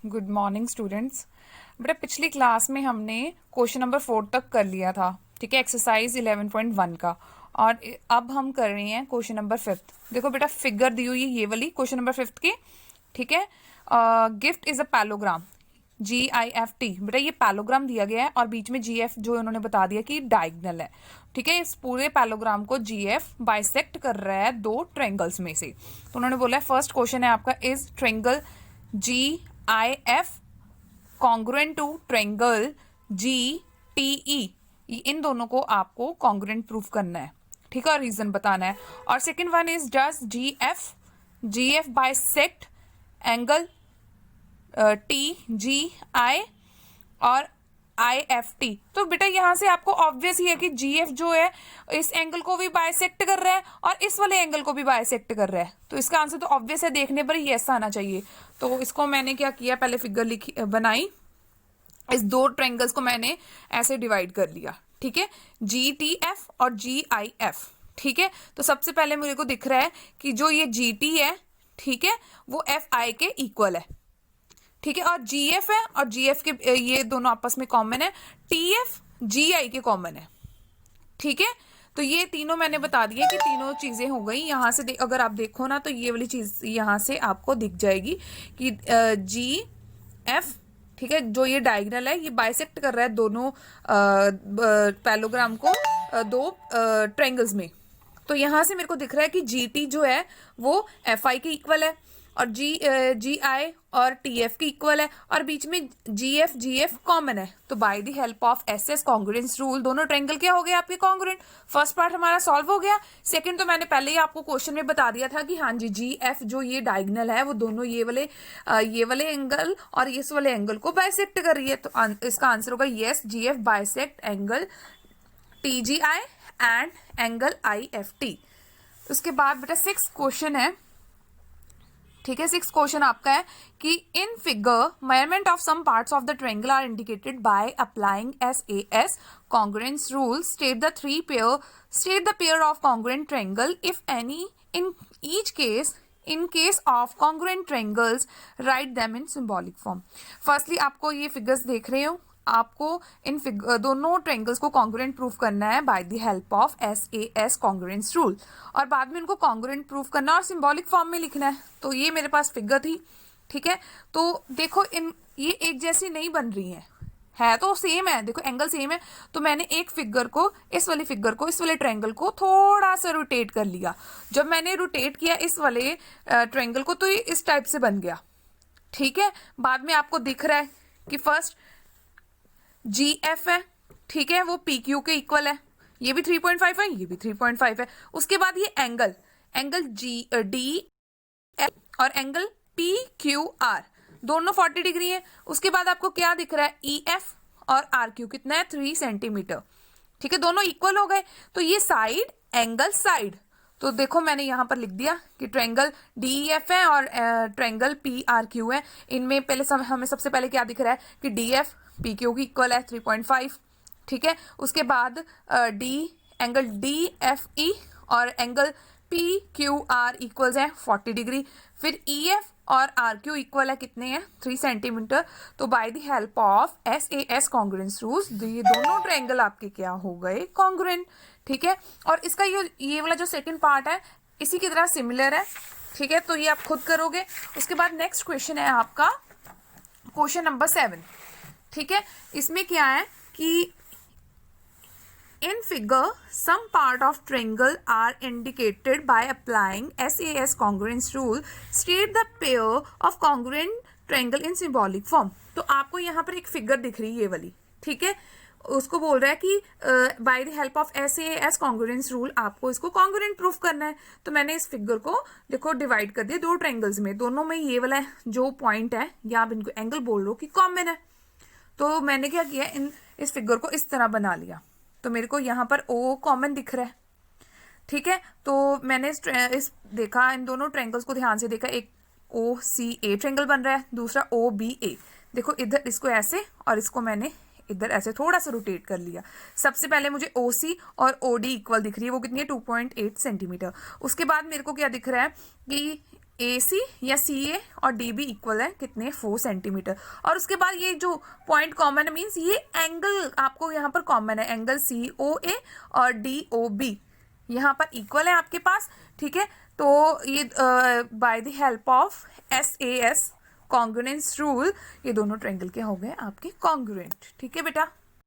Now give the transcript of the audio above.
Good morning students. बेटा पिछली class में हमने क्वेश्चन नंबर 4 तक कर लिया था, ठीक है, एक्सरसाइज 11.1 का। और अब हम कर रहे हैं क्वेश्चन नंबर 5। देखो बेटा फिगर दी हुई है ये वाली क्वेश्चन नंबर 5 की, ठीक है। Gift is a parallelogram GIFT। बेटा ये पैलोग्राम दिया गया है और बीच में GF जो उन्होंने बता दिया कि डायगनल है, ठीक है। इस पूरे पैलोग्राम को GF बाइसेक्ट कर रहा है दो ट्रायंगल्स में से। तो उन्होंने बोला है फर्स्ट क्वेश्चन है आपका, is triangle GIF congruent to triangle GTE। इन दोनों को आपको कॉन्ग्रुएंट प्रूफ करना है, ठीक है, और रीजन बताना है। और second one is does GF bisect angle TGI और IFT। तो बेटा यहाँ से आपको ऑब्वियस ही है कि GF जो है इस एंगल को भी बाइसेक्ट कर रहा है और इस वाले एंगल को भी बाइसेक्ट कर रहा है। तो इसका आंसर तो ऑब्वियस है, देखने पर ही यस आना चाहिए। तो इसको मैंने क्या किया, पहले फिगर लिखी बनाई, इस दो ट्रायंगल्स को मैंने ऐसे डिवाइड कर लिया, ठीक है, GTF और GIF, ठीक है। तो सबसे पहले मेरे को दिख रहा है कि जो ये GT है, ठीक है, वो FI के इक्वल है, ठीक है, और GF है और GF के ये दोनों आपस में कॉमन है, TF GI के कॉमन है, ठीक है। तो ये तीनों मैंने बता दिया कि तीनों चीजें हो गई। यहां से अगर आप देखो ना तो ये वाली चीज यहां से आपको दिख जाएगी कि GF, ठीक है, जो ये डायगोनल है ये बाइसेक्ट कर रहा है दोनों पैलोग्राम को दो ट्रायंगल्स में। तो यहां से मेरे को दिख रहा है कि GT जो है वो FI के इक्वल है और GI और TF के इक्वल है और बीच में GF कॉमन है। तो by the help of SS congruence rule दोनों ट्रायंगल क्या हो गए आपके कॉन्ग्रुएंट। फर्स्ट पार्ट हमारा सॉल्व हो गया। सेकंड तो मैंने पहले ही आपको क्वेश्चन में बता दिया था कि हाँ जी GF जो ये डायगोनल है वो दोनों ये वाले एंगल और इस वाले एंगल को बाइसेक्ट कर रही है। तो इसका आंसर होगा yes, GF bisect angle TGI and angle IFT। उसके बाद बेटा 6th क्वेश्चन है, ठीक है। 6th क्वेश्चन आपका है कि in figure measurement of some parts of the triangle are indicated by applying SAS congruence rule। State the pair of congruent triangle if any in each case। In case of congruent triangles write them in symbolic form। Firstly आपको ये figures देख रहे हो, आपको इन दोनों triangles को congruent proof करना है by the help of SAS congruence rule और बाद में इनको कॉन्ग्रुएंट प्रूफ करना और सिंबॉलिक फॉर्म में लिखना है। तो ये मेरे पास फिगर थी, ठीक है। तो देखो ये एक जैसी नहीं बन रही है तो सेम है, देखो एंगल सेम है। तो मैंने एक फिगर को इस वाले ट्रायंगल को थोड़ा सा रोटेट कर लिया। जब मैंने रोटेट किया इस वाले ट्रायंगल को तो ये इस टाइप से बन गया, ठीक है। बाद में आपको दिख रहा है कि फर्स्ट GF है, ठीक है, वो PQ के इक्वल है, ये भी 3.5 है, ये भी 3.5 है। उसके बाद ये एंगल DF और एंगल PQR दोनों 40 डिग्री है। उसके बाद आपको क्या दिख रहा है, EF और RQ कितना है, 3 सेंटीमीटर, ठीक है, दोनों इक्वल हो गए। तो ये साइड एंगल साइड, तो देखो मैंने यहां पर लिख दिया कि ट्रायंगल DEF है और ट्रायंगल PRQ है। इनमें हमें सबसे पहले क्या दिख रहा है कि DF PQ की इक्वल है 3.5, ठीक है। उसके बाद एंगल DFE और एंगल PQR इक्वल्स है 40 डिग्री। फिर EF और RQ इक्वल है कितने हैं, 3 सेंटीमीटर। तो by the help of SAS congruence rules ये दोनों ट्रायंगल आपके क्या हो गए, कॉन्ग्रुएंट, ठीक है। और इसका ये वाला जो सेकंड पार्ट है इसी की तरह सिमिलर है, ठीक है। तो ये आप खुद करोगे। उसके बाद नेक्स्ट क्वेश्चन है आपका क्वेश्चन नंबर 7, ठीक है। इसमें क्या है कि in figure some part of triangle are indicated by applying SAS congruence rule। state the pair of congruent triangle in symbolic form। तो आपको यहाँ पर एक फिगर दिख रही है ये वाली, ठीक है, उसको बोल रहा है कि by the help of SAS congruence rule आपको इसको कॉन्ग्रुएंट प्रूफ करना है। तो मैंने इस फिगर को देखो डिवाइड कर दिया दो ट्रायंगल्स में, दोनों में ये वाला जो पॉइंट है या आप इनको एंगल बोल लो कि कॉमन है। तो मैंने क्या किया, इस फिगर को इस तरह बना लिया। तो मेरे को यहाँ पर O कॉमन दिख रहा है, ठीक है। तो मैंने इस देखा, इन दोनों ट्रायंगल्स को ध्यान से देखा, एक OCA ट्रायंगल बन रहा है, दूसरा OBA। देखो इधर इसको ऐसे और इसको मैंने इधर ऐसे थोड़ा सा रोटेट कर लिया। सबसे पहले मुझे OC और OD इक्वल दिख रही है, वो कितनी है, 2.8 सेंटीमीटर। उसके बाद मेरे को क्या दिख रहा है कि AC या CA और DB इक्वल है कितने 4 सेंटीमीटर। और उसके बाद ये जो पॉइंट कॉमन है मीन्स ये एंगल आपको यहाँ पर कॉमन है, एंगल COA और DOB यहाँ पर इक्वल है आपके पास, ठीक है। तो ये by the help of SAS congruence rule ये दोनों ट्रायंगल के हो गए आपके कॉन्ग्रुएंट, ठीक है बेटा।